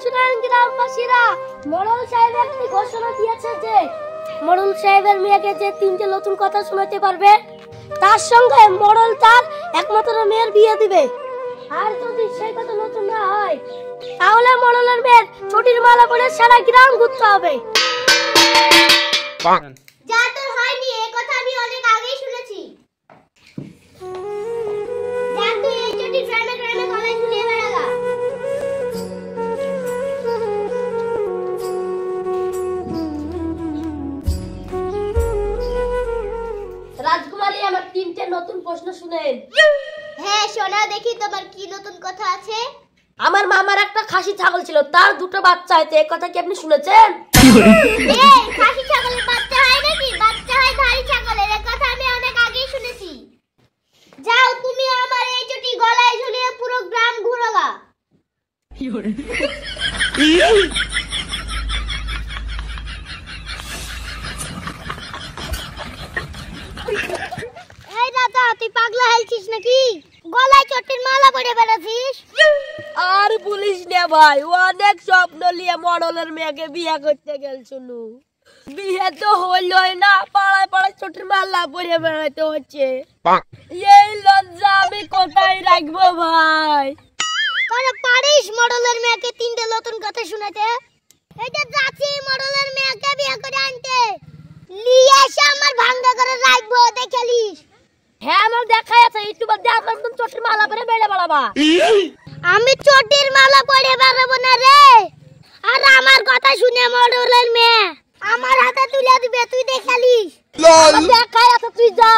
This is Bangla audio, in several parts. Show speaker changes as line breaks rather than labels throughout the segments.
শুনেন গ্রামবাসীরা, মোড়ল সাহেব একটি ঘোষণা দিয়েছে যে মোড়ল সাহেবের মেয়েকে যে তিনটে নতুন কথা শোনাতে পারবে তার সঙ্গে মোড়ল তার একমাত্র মেয়ের বিয়ে দিবে। আর যদি সেই কথা নতুন না হয় তাহলে মোড়লের মেয়ের ছুটির মালা পরে সারা গ্রাম ঘুরতে হবে।
যা তোর হয়নি এই কথা আমি অনেক আগেই শুনেছি। যা তুই এই চটি গ্রামে গ্রামে গলায় ঝুলিয়ে বেড়াগা।
রাজকুমারী, আমার তিনটে নতুন প্রশ্ন শুনেন।
হ্যাঁ শোনা দেখি, তোমার কি নতুন কথা আছে?
আমার মামার একটা খাসি ছাগল ছিল, তার দুটো বাচ্চা হয়েছে, এই কথা কি আপনি শুনেছেন?
এই খাসি ছাগলের বাচ্চা হয় নাকি? বাচ্চা হয় ধাড়ি ছাগলের, এই কথা আমি অনেক আগেই শুনেছি। যাও তুমি আমার এই চটি গলায় ঝুলিয়ে পুরো গ্রাম ঘুরোগা। এই দাদা, তুই পাগলা হয়েছিস নাকি? গলায় চটির মালা পরে বেড়াচ্ছিস?
আর বলিস না ভাই, অনেক স্বপ্ন নিয়ে মডেলের মেয়েকে বিয়ে করতে গেছিল, বিয়ে তো হইলই না, পাড়ায় পাড়ায় ছোটের মালা পরে বেড়াতে হচ্ছে। এই লজ্জা আমি কোথায় রাখবো ভাই?
তোরা পারিস মডেলের মেয়েকে তিনটে নতুন কথা শোনাতে? এটা যাচ্ছি মডেলের মেয়েকে বিয়ে করে আনতে, নিয়ে এসে আমার ভাঙ্গা করে রাখবো, দেখেলিস?
হ্যাঁ আমার দেখাই আছে, ইউটিউবে দেখ একদম ছোটের মালা পরে বেড়ে বেড়াবা।
আমি চটির মালা পরে বেড়াবো না রে। আর আমার কথা শুনে মডেলের মেয়ে আমার হাতে তুলে দিবে, তুই দেখেলিস?
দেখাই আছে, তুই যা।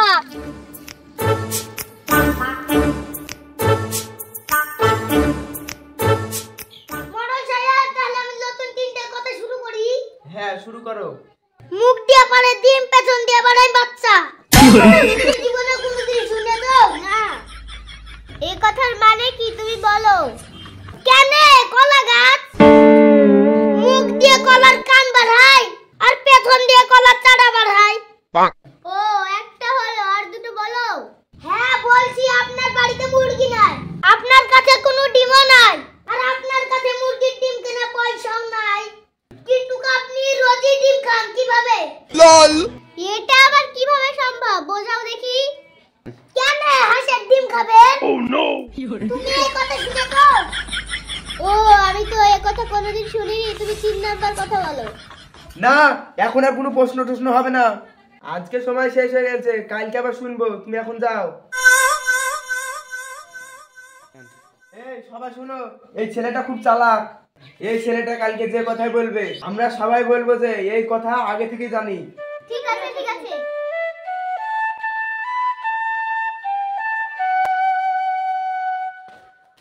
মডেল সাহেব, তাহলে আমি নতুন তিনটে কথা শুরু করি।
হ্যাঁ শুরু করো।
মুখ দিয়ে পড়ে ডিম, পেছন দিয়ে পড়ে বাচ্চা। জীবনে কোনোদিন শুনে দাও না? এই কথার মানে কি তুমি বলো? কেনে কলা গাছ মুখ দিয়ে কলার কান বাড়ায় আর পেছন দিয়ে কলার চারা বাড়ায়? ও একটা হলো, আর দুটো বলো। হ্যাঁ বলছি, আপনার বাড়িতে মুরগি নাই, আপনার কাছে কোনো ডিমও নাই, আর আপনার কাছে মুরগির ডিম কেনা পয়সাও নাই, কিন্তু আপনি রোজই ডিম খান কিভাবে? এটা আবার কিভাবে সম্ভব, বোঝাও দেখি। কেন হাঁসের ডিম খাবেন? তুমি এই কথা শুনেছো? ও আমি তো এই কথা কোনোদিন শুনিনি, তুমি 3 নাম্বার কথা বলো।
না, এখন আর কোনো প্রশ্ন টশ্ন হবে না, আজকে সময় শেষ হয়ে গেছে, কালকে আবার শুনবো, তুমি এখন যাও। এই সবাই শোনো, এই ছেলেটা খুব চালাক, এই ছেলেটা কালকে যে কথাই বলবে আমরা সবাই বলবো যে এই কথা আগে থেকে জানি।
ঠিক আছে ঠিক আছে।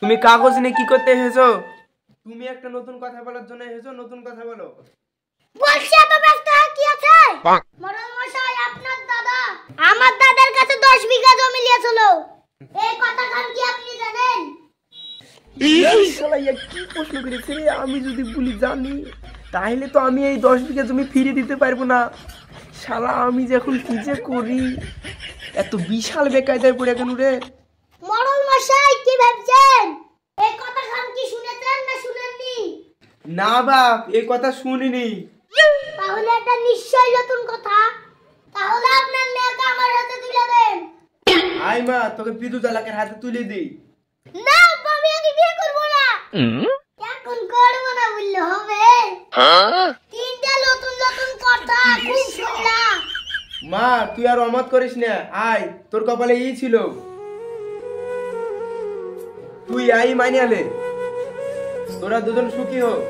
তুমি কাগজ নিয়ে কি করতে এসেছো? তুমি একটা নতুন কথা বলার জন্য এসেছো, নতুন কথা বলো।
বলছি এত ব্যস্ত কি আছে? মরণ মশাই, আপনার দাদা আমার দাদার কাছে 10 বিঘা জমি নিয়েছিল, এই কথা খান কি আপনি জানেন?
এই শালা কি প্রশ্ন করেছে রে? আমি যদি বলি জানি তাহলে তো আমি এই 10 বিঘা জমি ফিরিয়ে দিতে পারবো না। শালা আমি যখন কি যে করি, এত বিশাল বেকায়দায় পড়ে কেন রে?
মরণ মশাই কি ভাবছেন? এই কথা খান কি শুনেছেন না শুনেননি?
না বাপ, এই কথা শুনিনি।
তাহলে এটা নিশ্চয়ই নতুন কথা। তাহলে আপনার মেয়েকে আমার হাতে তুলে দেন।
আই মা, তোকে বিদ্যুৎ এলাকার হাতে তুলে দিই।
না, আমি আগে বিয়ে করব না। এখন করব না বললে হবে? তিনটা নতুন নতুন কথা খুব শুনলাম।
মা তুই আর অমত করিস না, আয়, তোর কপালে ই ছিল, তুই আই মানিয়ালে, তোরা দুজন সুখী হোক।